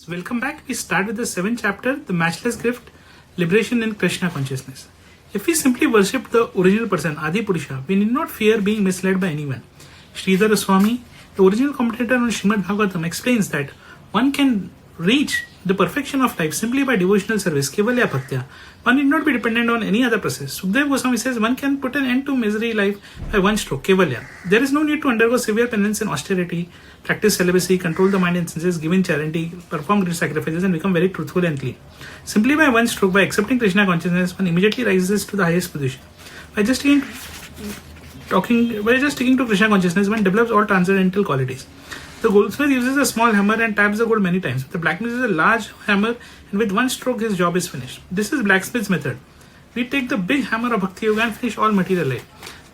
So welcome back. We start with the 7th chapter, the Matchless Gift, Liberation in Krishna Consciousness. If we simply worship the original person, Adi Purusha, we need not fear being misled by anyone. Sridhar Swami, the original commentator on Srimad Bhagavatam, explains that one can reach the perfection of life simply by devotional service, kevalya bhaktya. One need not be dependent on any other process. Sukdev Goswami says one can put an end to misery life by one stroke, kevalya. There is no need to undergo severe penance and austerity, practice celibacy, control the mind and senses, give in charity, perform great sacrifices and become very truthful and clean. Simply by one stroke, by accepting Krishna consciousness, one immediately rises to the highest position. By just sticking to Krishna consciousness, one develops all transcendental qualities. The goldsmith uses a small hammer and taps the gold many times. The blacksmith uses a large hammer and with one stroke his job is finished. This is blacksmith's method. We take the big hammer of Bhakti Yoga and finish all material life.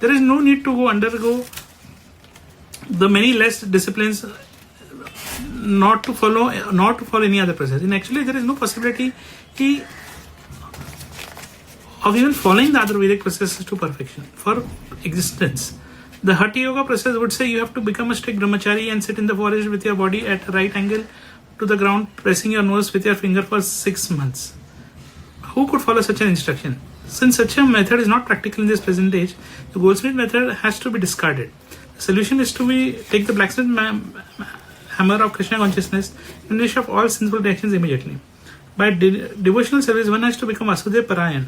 There is no need to undergo the many less disciplines, not to follow any other process. And actually there is no possibility of even following the other Vedic processes to perfection for existence. The Hatha Yoga process would say you have to become a strict brahmachari and sit in the forest with your body at a right angle to the ground, pressing your nose with your finger for 6 months. Who could follow such an instruction? Since such a method is not practical in this present age, the goldsmith method has to be discarded. The solution is to take the blacksmith hammer of Krishna consciousness and finish off all sinful reactions immediately. By devotional service, one has to become Vasudev Parayan,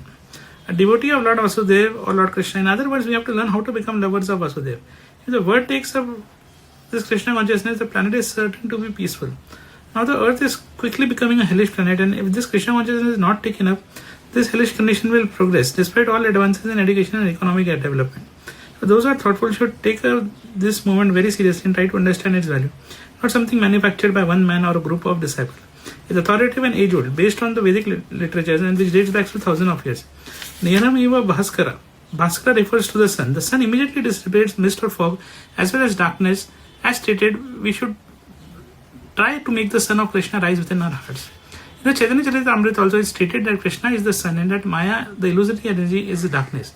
a devotee of Lord Vasudev or Lord Krishna. In other words, we have to learn how to become lovers of Vasudev. If the world takes up this Krishna consciousness, the planet is certain to be peaceful. Now the earth is quickly becoming a hellish planet, and if this Krishna consciousness is not taken up, this hellish condition will progress despite all advances in education and economic development. So those who are thoughtful should take this movement very seriously and try to understand its value. Not something manufactured by one man or a group of disciples. It's authoritative and age-old, based on the Vedic literatures and which dates back to thousands of years. Niyanam eva Bhaskara. Bhaskara refers to the sun. The sun immediately dissipates mist or fog as well as darkness. As stated, we should try to make the sun of Krishna rise within our hearts. In the Chaitanya Charitamrita also it is stated that Krishna is the sun and that Maya, the illusory energy, is the darkness.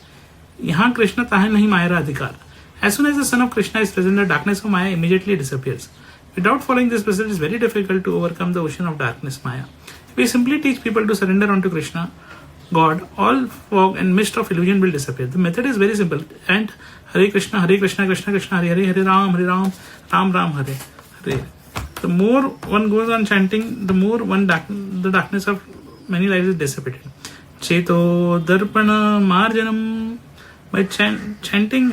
Yahan Krishna tahe nahi Maya ra adhikar. As soon as the sun of Krishna is present, the darkness of Maya immediately disappears. Without following this process, it is very difficult to overcome the ocean of darkness, Maya. We simply teach people to surrender unto Krishna, God, all fog and mist of illusion will disappear. The method is very simple. And Hare Krishna, Krishna Krishna, Hare Hare, Hare Ram, Ram Ram, Hare Hare. The more one goes on chanting, the more the darkness of many lives is dissipated. Cheto Darpana Marjanam. By chanting,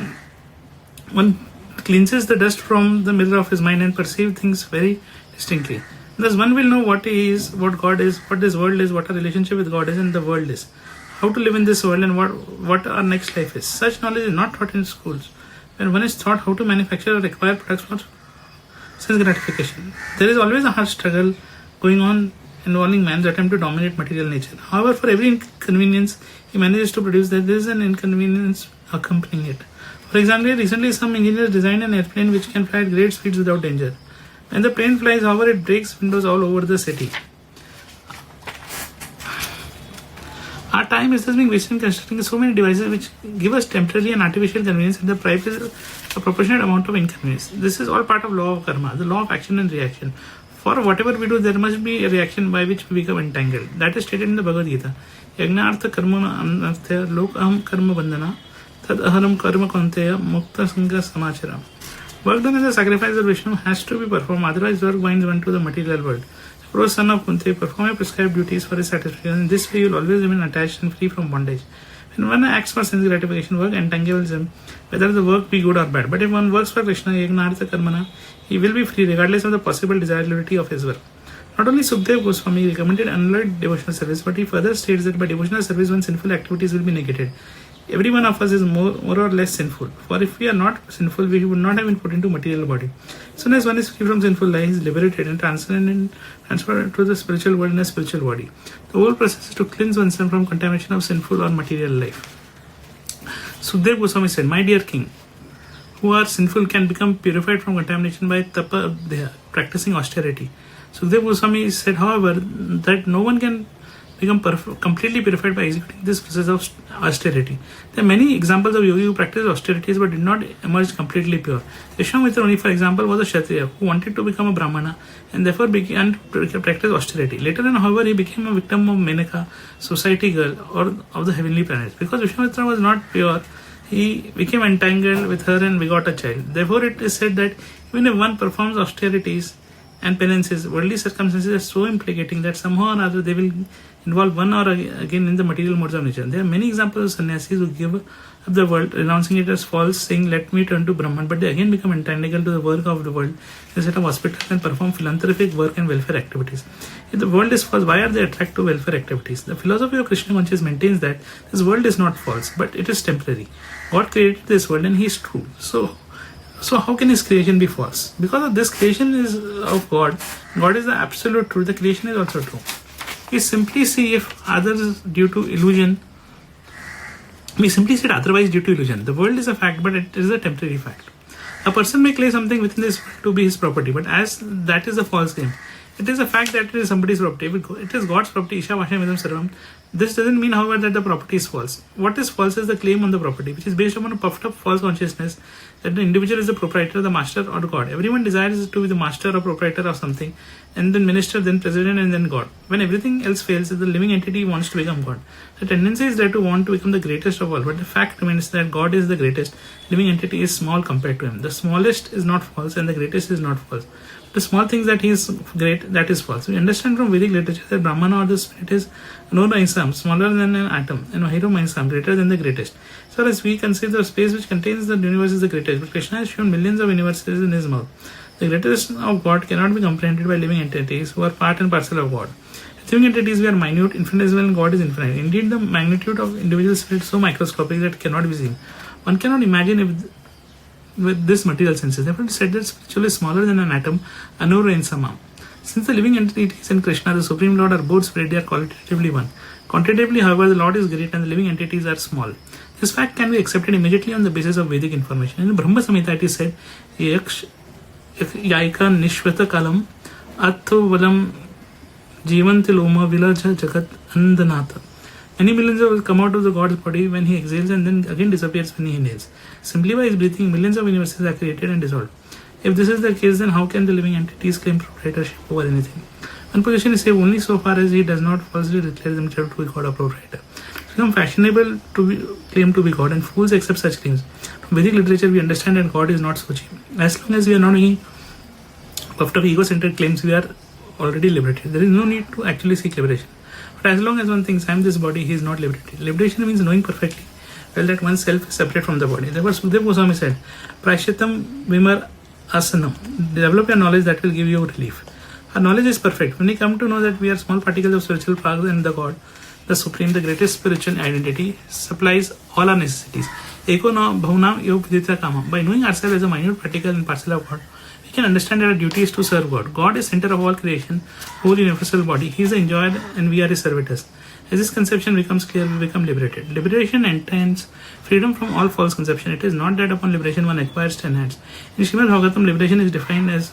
one cleanses the dust from the mirror of his mind and perceives things very distinctly. Thus one will know what he is, what God is, what this world is, what our relationship with God is and the world is, how to live in this world and what our next life is. Such knowledge is not taught in schools. When one is taught how to manufacture or acquire products for sense gratification, there is always a hard struggle going on involving man's attempt to dominate material nature. However, for every inconvenience he manages to produce, there is an inconvenience accompanying it. For example, recently some engineers designed an airplane which can fly at great speeds without danger. When the plane flies, however, it breaks windows all over the city. Our time is thus being wasted in constructing so many devices which give us temporary and artificial convenience at the price of a proportionate amount of inconvenience. This is all part of law of karma, the law of action and reaction. For whatever we do, there must be a reaction by which we become entangled. That is stated in the Bhagavad Gita. Yagnartha karma anarthya lokaham karma bandhana tad aharam karma konteya mukta sangha samachara. Work done as a sacrifice of Vishnu has to be performed, otherwise work binds one to the material world. Suppose son of Kunti, perform your prescribed duties for his satisfaction. In this way you will always remain attached and free from bondage. When one acts for sense gratification, work entangles him, whether the work be good or bad. But if one works for Krishna, yagnartha karmana, he will be free regardless of the possible desirability of his work. Not only Sukdev Goswami recommended unalloyed devotional service, but he further states that by devotional service one's sinful activities will be negated. Every one of us is more or less sinful. For if we are not sinful, we would not have been put into material body. As soon as one is free from sinful life, he is liberated and transferred to the spiritual world in a spiritual body. The whole process is to cleanse oneself from contamination of sinful or material life. Sukdev Goswami said, "My dear king, who are sinful can become purified from contamination by tapa abdhya, practicing austerity." Sukdev Goswami said, however, that no one can become completely purified by executing this process of austerity. There are many examples of yogi who practiced austerities but did not emerge completely pure. Vishwamitra, for example, was a Kshatriya who wanted to become a Brahmana and therefore began to practice austerity. Later on, however, he became a victim of Menaka, society girl, or of the heavenly planets. Because Vishwamitra was not pure, he became entangled with her and begot a child. Therefore, it is said that even if one performs austerities and penances, worldly circumstances are so implicating that somehow or other they will involve one or again in the material modes of nature. There are many examples of sannyasis who give up the world, renouncing it as false, saying, "Let me turn to Brahman," but they again become entangled to the work of the world. They set up hospitals and perform philanthropic work and welfare activities. If the world is false, why are they attracted to welfare activities? The philosophy of Krishna Consciousness maintains that this world is not false, but it is temporary. God created this world and He is true. So how can His creation be false? Because of this creation is of God. God is the absolute truth. The creation is also true. We simply see if others due to illusion. We simply see it otherwise due to illusion. The world is a fact, but it is a temporary fact. A person may claim something within this world to be his property, but as that is a false claim. It is a fact that it is somebody's property. It is God's property. Isha Vasha Vidam Sarvam. This doesn't mean, however, that the property is false. What is false is the claim on the property, which is based upon a puffed up false consciousness that the individual is the proprietor, the master, or God. Everyone desires to be the master or proprietor of something, and then minister, then president, and then God. When everything else fails, the living entity wants to become God. The tendency is there to want to become the greatest of all, but the fact remains that God is the greatest. Living entity is small compared to Him. The smallest is not false, and the greatest is not false. The small things that He is great, that is false. We understand from Vedic literature that Brahmana or the spirit is no Isam, smaller than an atom, and Hero Isam, greater than the greatest. So far as we conceive the space which contains the universe is the greatest, but Krishna has shown millions of universes in His mouth. The greatest of God cannot be comprehended by living entities who are part and parcel of God. As living entities, we are minute, infinitesimal, and God is infinite. Indeed, the magnitude of individual spirit is so microscopic that it cannot be seen. One cannot imagine if with this material senses. Therefore, it is said that spiritual is smaller than an atom, Anura in Samam. Since the living entities and Krishna, the Supreme Lord, are both spirit, they are qualitatively one. Quantitatively, however, the Lord is great and the living entities are small. This fact can be accepted immediately on the basis of Vedic information. In the Brahma Samhita, it is said, Yaika Nishvata Kalam Atho Valam Jivanti Loma Vilaja Jagat Andanata. Many millions will come out of the God's body when He exhales and then again disappears when He inhales. Simply by His breathing, millions of universes are created and dissolved. If this is the case, then how can the living entities claim proprietorship over anything? One position is safe only so far as he does not falsely declare himself to be God or proprietor. It becomes fashionable to claim to be God, and fools accept such claims. From Vedic literature, we understand that God is not so cheap. As long as we are not making puffed up ego-centered claims, we are already liberated. There is no need to actually seek liberation. But as long as one thinks, I am this body, he is not liberated. Liberation means knowing perfectly well that oneself is separate from the body. Therefore, Sukadeva Goswami said, Prashchitam Vimar Asanam. Develop your knowledge that will give you relief. Our knowledge is perfect. When we come to know that we are small particles of spiritual power and the God, the Supreme, the greatest spiritual identity, supplies all our necessities. Eko na bhavna yo vidita kama. By knowing ourselves as a minute particle and parcel of God, we can understand that our duty is to serve God. God is center of all creation, whole universal body. He is the enjoyer and we are His servitors. As this conception becomes clear, we become liberated. Liberation entails freedom from all false conception. It is not that upon liberation one acquires 10 hands. In Srimad Bhagavatam, liberation is defined as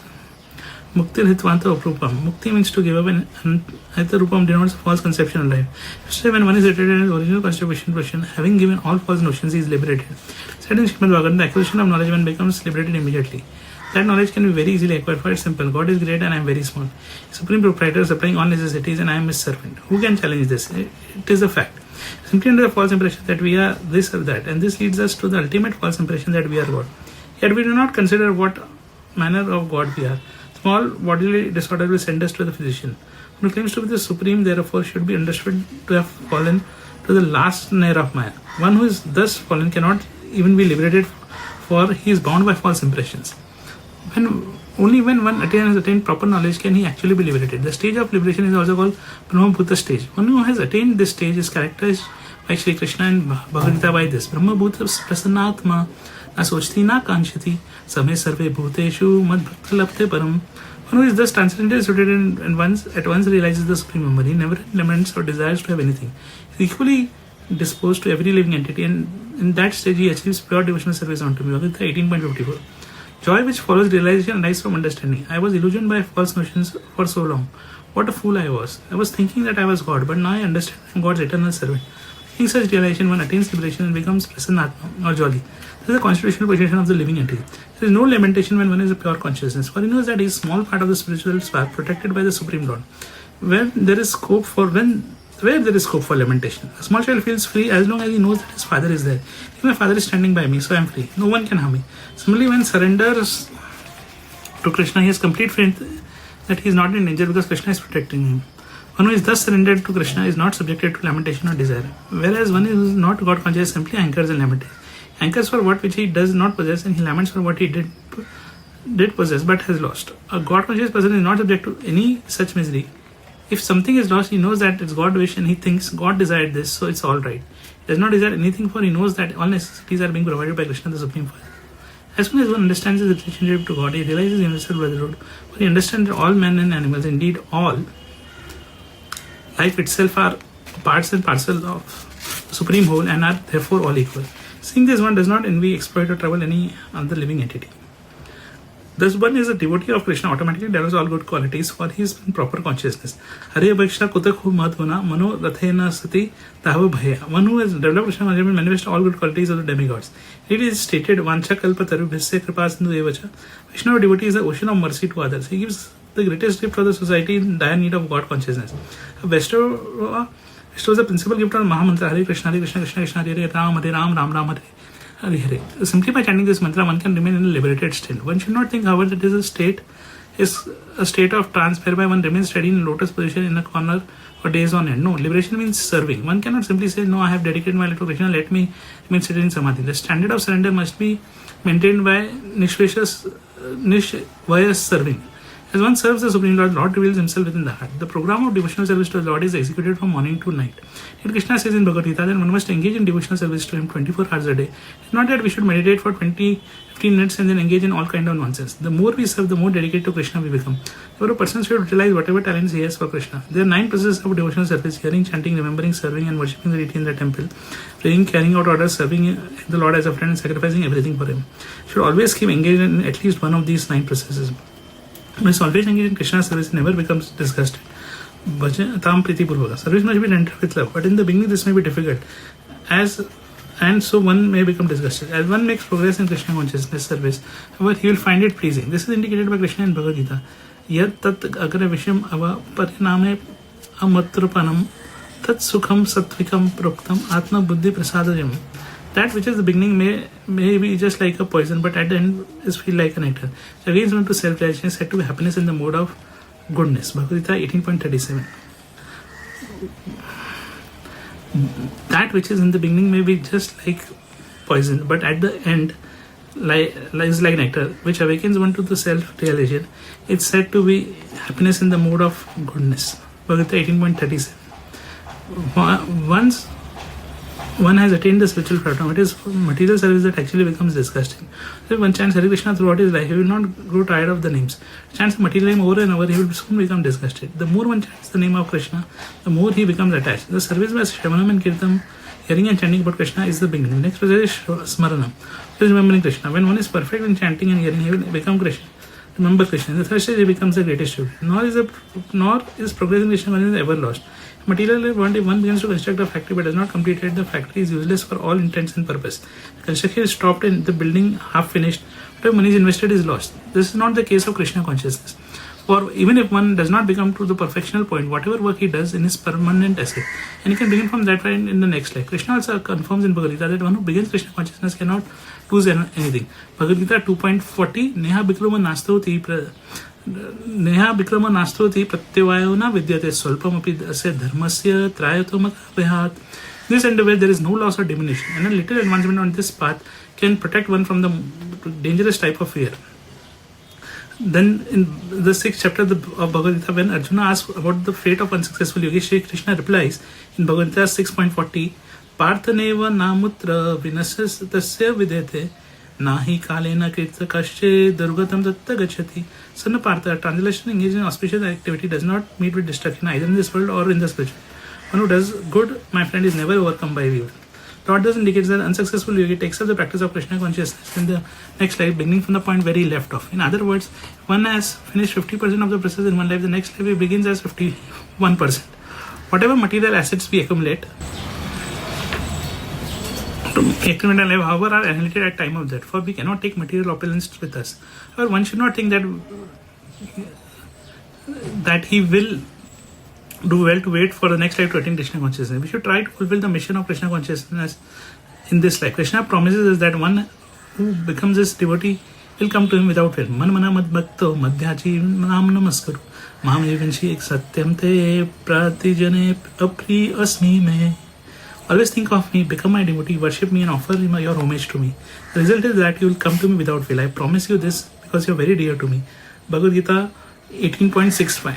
Mukti Hitvanta Uprupam. Mukti means to give up, and Hita Rupam denotes false conception of life. So when one is liberated in his original constitution, having given all false notions, he is liberated. Said in Srimad Bhagavatam, the acquisition of knowledge one becomes liberated immediately. That knowledge can be very easily acquired, for it's simple. God is great and I am very small. Supreme proprietor supplying all necessities and I am His servant. Who can challenge this? It is a fact. Simply under a false impression that we are this or that, and this leads us to the ultimate false impression that we are God. Yet we do not consider what manner of God we are. Small bodily disorder will send us to the physician. One who claims to be the Supreme, therefore, should be understood to have fallen to the last snare of Maya. One who is thus fallen cannot even be liberated, for he is bound by false impressions. Only when one has attained proper knowledge can he actually be liberated. The stage of liberation is also called Brahma Bhuta stage. One who has attained this stage is characterized by Sri Krishna and Bhagavad Gita by this. Brahma Bhuta Prasannatma Na Sochti Na Kanchati Same Sarve Bhuteshu Mad Bhakta Lapte Param. One who is thus transcendental suited and at once realizes the supreme memory, never laments or desires to have anything. He is equally disposed to every living entity, and in that stage he achieves pure devotional service unto me. Bhagavad Gita 18.54. Joy which follows realization arises from understanding. I was illusioned by false notions for so long. What What a fool I was. I was thinking that I was God, but now I understand I am God's eternal servant. In such realization, one attains liberation and becomes prasannatma or jolly. This is the constitutional position of the living entity. There is no lamentation when one is a pure consciousness, for he knows that he is a small part of the spiritual spark protected by the Supreme Lord. Where there is scope for lamentation. A small child feels free as long as he knows that his father is there. If my father is standing by me, so I am free. No one can harm me. Similarly, when surrenders to Krishna, he has complete faith that he is not in danger because Krishna is protecting him. One who is thus surrendered to Krishna is not subjected to lamentation or desire. Whereas one who is not God conscious simply anchors and laments. Anchors for what which he does not possess, and he laments for what he did possess but has lost. A God conscious person is not subject to any such misery. If something is lost, he knows that it's God's wish and he thinks God desired this, so it's alright. He does not desire anything, for he knows that all necessities are being provided by Krishna, the Supreme Father. As soon as one understands his relationship to God, he realizes universal brotherhood, for he understands that all men and animals, indeed all, life itself are parts and parcels of the Supreme Whole and are therefore all equal. Seeing this, one does not envy, exploit or trouble any other living entity. Thus one is a devotee of Krishna, automatically develops all good qualities, for he is in proper consciousness. Hare Bhaksha Kutakhu Madhuna Mano Rathena Sati Tahava Bhaya. One who has developed Krishna consciousness manifests all good qualities of the demigods. It is stated, Vancha Kalpa Tarubhyasya Kripasindhu Evacha. Vaishnava devotee is the ocean of mercy to others. He gives the greatest gift for the society in dire need of God consciousness. A bestows the principal gift on Mahamantra, Hare Krishna, Hare Krishna, Krishna Krishna, Hare Ram, Hare Ram, Ram Ram, Hare Hare Hare. Simply by chanting this mantra, one can remain in a liberated state. One should not think, however, that is a state of trance whereby one remains steady in lotus position in a corner for days on end. No, liberation means serving. One cannot simply say, no, I have dedicated my life to Krishna, let me remain seated in samadhi. The standard of surrender must be maintained by nishvayas serving. As one serves the Supreme Lord, Lord reveals himself within the heart. The program of devotional service to the Lord is executed from morning to night. Yet Krishna says in Bhagavad Gita that one must engage in devotional service to him 24 hours a day. It's not that we should meditate for 15 minutes and then engage in all kind of nonsense. The more we serve, the more dedicated to Krishna we become. Therefore, a person should utilize whatever talents he has for Krishna. There are 9 processes of devotional service: hearing, chanting, remembering, serving and worshipping the deity in the temple, praying, carrying out orders, serving the Lord as a friend and sacrificing everything for him. You should always keep engaged in at least one of these 9 processes. One is always engaged in Krishna's service, never becomes disgusted. Tam Priti Purvaka. Service must be rendered with love, but in the beginning this may be difficult, and so one may become disgusted. As one makes progress in Krishna consciousness service, however, he will find it pleasing. This is indicated by Krishna in Bhagavad Gita. Yat tat agra visham ava pariname amatrupanam tat sukham satvikam proktam atma buddhi prasadajam. That which is the beginning may be just like a poison, but at the end is feel like a nectar. So again, on to self-realization is said to be happiness in the mode of goodness. Bhagavad Gita 18.37. That which is in the beginning may be just like poison, but at the end lies like nectar, which awakens one to the self-realization. It's said to be happiness in the mode of goodness. Bhagavad Gita 18.37. Once one has attained the spiritual platform, it is material service that actually becomes disgusting. So if one chants Hare Krishna throughout his life, he will not grow tired of the names. Chants the material name over and over, he will soon become disgusted. The more one chants the name of Krishna, the more he becomes attached. The service by Shravanam and Kirtam, hearing and chanting about Krishna, is the beginning. Next process is Smaranam, which is remembering Krishna. When one is perfect in chanting and hearing, he will become Krishna. Remember Krishna. The third stage, he becomes the greatest student. Nor is progress in Krishna consciousness ever lost. Materially, if one begins to construct a factory but does not complete it, the factory is useless for all intents and purpose. The construction is stopped and the building half finished. Whatever money is invested is lost. This is not the case of Krishna consciousness. For even if one does not become to the perfectional point, whatever work he does in his permanent asset, and he can begin from that point in the next life. Krishna also confirms in Bhagavad Gita that one who begins Krishna consciousness cannot lose anything. Bhagavad Gita 2.40 Neha Bikrama Nastoti Pratyavayona Vidyate Swalpamapi Asya Dharmasya Trayatomakabhyat. This endeavor there is no loss or diminution, and a little advancement on this path can protect one from the dangerous type of fear. Then in the 6th chapter of Bhagavad Gita, when Arjuna asks about the fate of unsuccessful yogis, Shri Krishna replies in Bhagavad Gita 6.40, Parthaneva namutra vinasas tasya videte nahi kalena kirta kashe durgatam tatta gachati. Son of Partha, translation engaged in auspicious activity does not meet with destruction either in this world or in the spiritual. One who does good, my friend, is never overcome by evil. Lord thus indicates that unsuccessful yogi takes up the practice of Krishna consciousness in the next life, beginning from the point where he left off. In other words, one has finished 50% of the process in one life, the next life he begins as 51%. Whatever material assets we accumulate to accumulate life, however, are annihilated at time of death. For we cannot take material opulence with us. However, one should not think that he will do well to wait for the next life to attain Krishna consciousness. We should try to fulfill the mission of Krishna consciousness in this life. Krishna promises us that one who becomes his devotee will come to him without fear. Man mana mad bhakto madhyachi nam namaskaru mam evanshi ek satyam te pratijane apri asmi me. Always think of me, become my devotee, worship me and offer your homage to me. The result is that you will come to me without fail. I promise you this because you are very dear to me. Bhagavad Gita 18.65.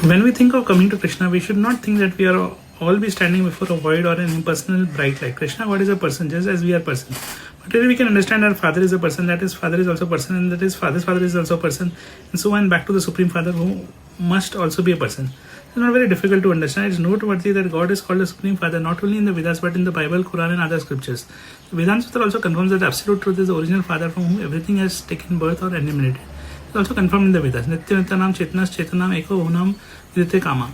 When we think of coming to Krishna, we should not think that we are all be standing before a void or an impersonal bright light. Krishna, God is a person, just as we are person. But really we can understand our Father is a person, that his Father is also a person, and that his Father's Father is also a person, and so on back to the Supreme Father who must also be a person. It's not very difficult to understand. It's noteworthy that God is called the Supreme Father not only in the Vedas but in the Bible, Quran and other scriptures. The Vedanta Sutra also confirms that absolute truth is the original Father from whom everything has taken birth or emanated. It's also confirmed in the Vedas. Nitya Nityanam Chetnas Chetanam Eko Bhunam Vidite Kama.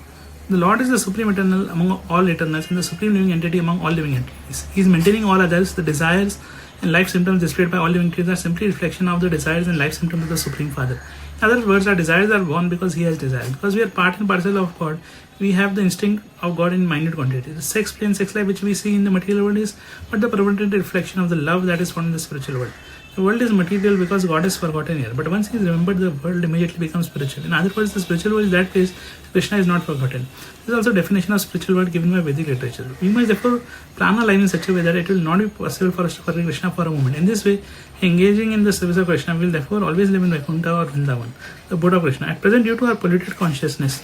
The Lord is the Supreme Eternal among all eternals and the Supreme Living Entity among all living entities. He is maintaining all others. The desires and life symptoms displayed by all living entities are simply reflection of the desires and life symptoms of the Supreme Father. In other words, our desires are born because He has desires. Because we are part and parcel of God, we have the instinct of God in minute quantity. The sex play and sex life which we see in the material world is but the permanent reflection of the love that is found in the spiritual world. The world is material because God is forgotten here. But once He is remembered, the world immediately becomes spiritual. In other words, the spiritual world is that place Krishna is not forgotten. This is also a definition of spiritual world given by Vedic literature. We must therefore plan our life in such a way that it will not be possible for us to forget Krishna for a moment. In this way, engaging in the service of Krishna will therefore always live in Vaikuntha or Vrindavan, the abode of Krishna. At present, due to our polluted consciousness,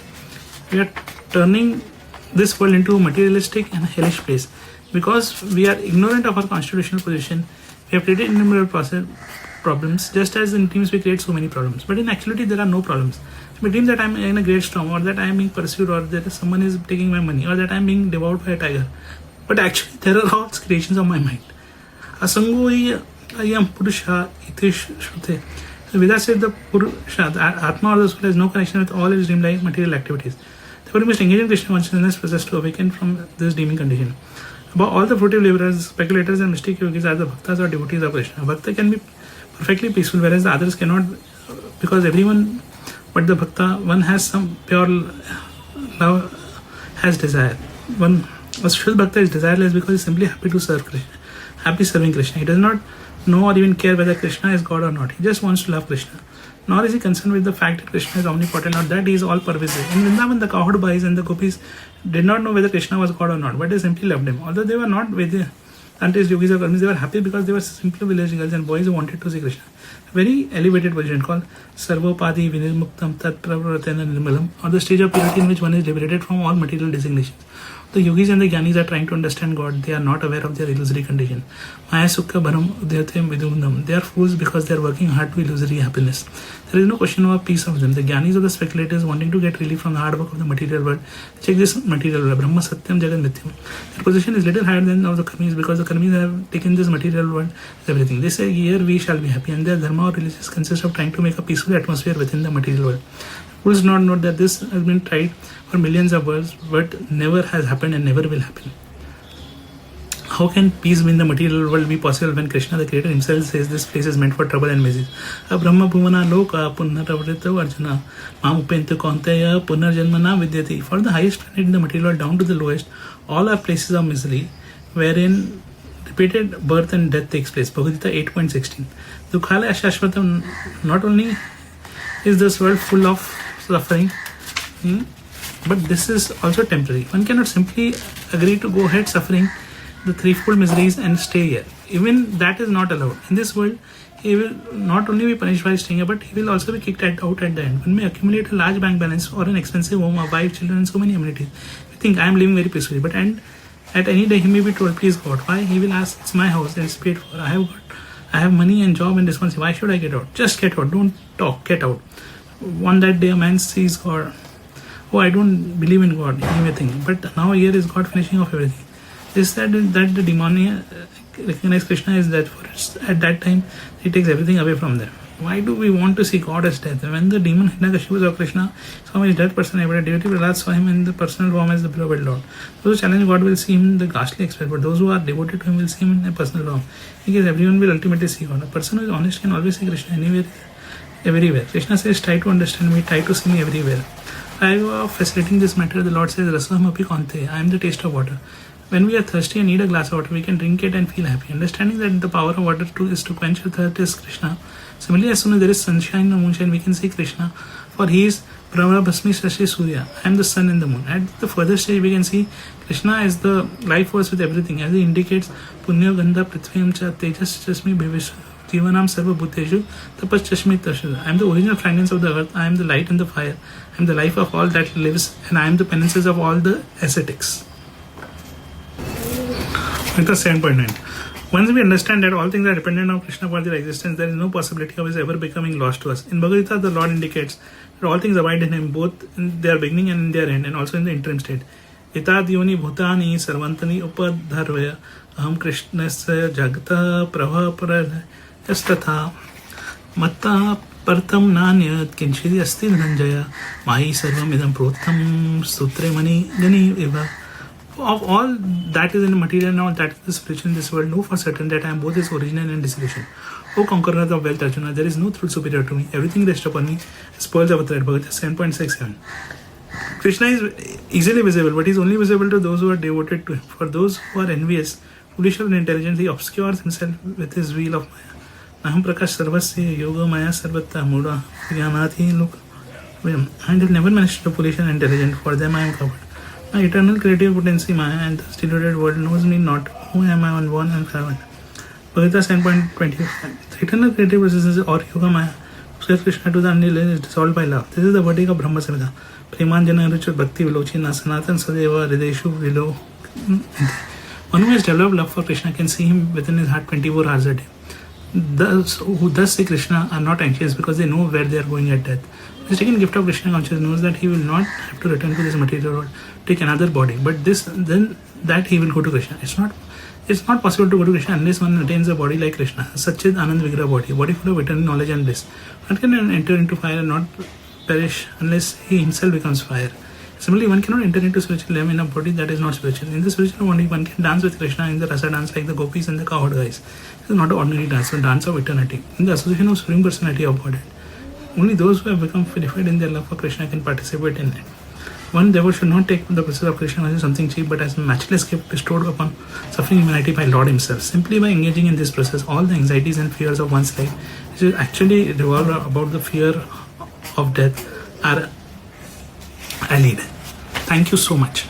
we are turning this world into a materialistic and hellish place. Because we are ignorant of our constitutional position, we have created innumerable problems, just as in dreams we create so many problems. But in actuality, there are no problems. We dream that I am in a great storm, or that I am being pursued, or that someone is taking my money, or that I am being devoured by a tiger. But actually, there are all creations of my mind. Asango ayam purusha iti shrute. The Vedas said the Purusha, the Atma or the soul, has no connection with all its dreamlike material activities. Therefore, we must engage in Krishna consciousness process to awaken from this dreaming condition. About all the fruitive laborers, speculators and mystic yogis are the bhaktas or devotees of Krishna. A bhakta can be perfectly peaceful, whereas the others cannot, because everyone but the bhakta, one has some pure love, has desire. A Shuddha bhakta is desireless because he is simply happy to serve Krishna, happy serving Krishna. He does not know or even care whether Krishna is God or not. He just wants to love Krishna. Nor is he concerned with the fact that Krishna is omnipotent or that he is all pervasive. In Vrindavan, the cowherd boys and the gopis did not know whether Krishna was God or not, but they simply loved him. Although they were not Vedantis, yogis or karmis, they were happy because they were simply village girls and boys who wanted to see Krishna. A very elevated position called Sarvopadi Vinirmuktam Tat Pravratena Nirmalam, or the stage of purity in which one is liberated from all material designations. The yogis and the jnanis are trying to understand God. They are not aware of their illusory condition. Maya Sukha Bharam Udyatem Vidundam. They are fools because they are working hard to illusory happiness. There is no question of peace of them. The jnanis or the speculators wanting to get relief from the hard work of the material world, check this material world. Brahma Satyam Jagat Mithyam. Their position is little higher than of the karmis because the karmis have taken this material world as everything. They say here we shall be happy, and their dharma or religious consists of trying to make a peaceful atmosphere within the material world. Fools do not know that this has been tried for millions of years, but never has happened and never will happen. How can peace in the material world be possible when Krishna, the Creator himself, says this place is meant for trouble and misery? Brahma Bhumana Loka Punaravrita Arjuna Mam Upentu Kaunteya Punarjanmana Vidyati. For the highest planet in the material world down to the lowest, all are places of misery, wherein repeated birth and death takes place. Bhagavad Gita 8.16. Dukhala Ashashvatam. Not only is this world full of suffering, but this is also temporary. One cannot simply agree to go ahead suffering the threefold miseries and stay here. Even that is not allowed. In this world, he will not only be punished by staying here, but he will also be kicked out at the end. One may accumulate a large bank balance or an expensive home, a wife, children, and so many amenities. We think I am living very peacefully, but at any day he may be told, please God. Why? He will ask, it's my house and it's paid for. I have money and job and responsibility. Why should I get out? Just get out. Don't talk. Get out. On that day, a man sees God. oh, I don't believe in God, he may think. But now here is God finishing off everything. Is that the demon recognize Krishna is that for us at that time he takes everything away from them. Why do we want to see God as death? When the demon Hiranyakashipu saw Krishna, saw him as dead person, but devotee Prahlad saw him in the personal form as the beloved Lord. Those who challenge God will see him in the ghastly aspect, but those who are devoted to him will see him in a personal form. Because everyone will ultimately see God. A person who is honest can always see Krishna anywhere, everywhere. Krishna says, try to understand me, try to see me everywhere. I of facilitating this matter, the Lord says, Rasam api kante, I am the taste of water. When we are thirsty and need a glass of water, we can drink it and feel happy. Understanding that the power of water is to quench the thirst is Krishna. Similarly, as soon as there is sunshine or moonshine, we can see Krishna. For he is Brahma Bhasmi Shashi Surya. I am the sun and the moon. At the further stage, we can see Krishna as the life force with everything. As he indicates, Punya Gandha Prithvim Cha Tejas Chasmi Bhivish Jivanam Sarva Bhuteshu Tapas Chashmi Tashuda. I am the original fragrance of the earth. I am the light and the fire. I am the life of all that lives. And I am the penances of all the ascetics. 7.9. Once we understand that all things are dependent on Krishna for their existence, there is no possibility of his ever becoming lost to us. In Bhagavad Gita, the Lord indicates that all things abide in him, both in their beginning and in their end, and also in the interim state. Itadyoni bhutani sarvantani upadharvaya aham krishnasya jagata prabha parayastatha matta partam nanyat kinchidi asti dhananjaya mahi sarvam idam prottam sutre mani gani eva. Of all that is in the material and all that is the spiritual in this world, know for certain that I am both his origin and dissolution. O conqueror of wealth Arjuna, there is no truth superior to me. Everything rests upon me. Spoils of a thread. Bhagavad 7.67. Krishna is easily visible, but he is only visible to those who are devoted to him. For those who are envious, foolish or intelligent, he obscures himself with his wheel of Maya. Naham prakash sarvasya yoga maya sarvata muda jnanathi look. And will never manage to foolish and intelligent. For them I am covered. My eternal creative potency, Maya, and the deluded world knows me not. Who am I unborn and fervent? Bhagavad 7.25. The eternal creative process or yoga Maya, says Krishna to the unreal is dissolved by love. This is the verdict of Brahma Samhita. Premanjana Rucha Bhakti Vilochina Sanatan Sadeva Hrideshu Vilo. One who has developed love for Krishna can see him within his heart 24 hours a day. Those who thus see Krishna are not anxious because they know where they are going at death. The second gift of Krishna consciousness knows that he will not have to return to this material world, take another body, but then that he will go to Krishna. It's not possible to go to Krishna unless one attains a body like Krishna, Satchid Anand Vigraha body full of eternal knowledge and bliss. One can enter into fire and not perish unless he himself becomes fire. Similarly, one cannot enter into spiritual realm in a body that is not spiritual. In the spiritual body, one can dance with Krishna in the rasa dance like the gopis and the cowherd guys. This is not an ordinary dance, but a dance of eternity. In the association of Supreme Personality of Godhead. Only those who have become purified in their love for Krishna can participate in it. One therefore should not take the process of Krishna as something cheap, but as a matchless gift bestowed upon suffering humanity by Lord himself. Simply by engaging in this process, all the anxieties and fears of one's life, which is actually revolve about the fear of death, are allayed. Thank you so much.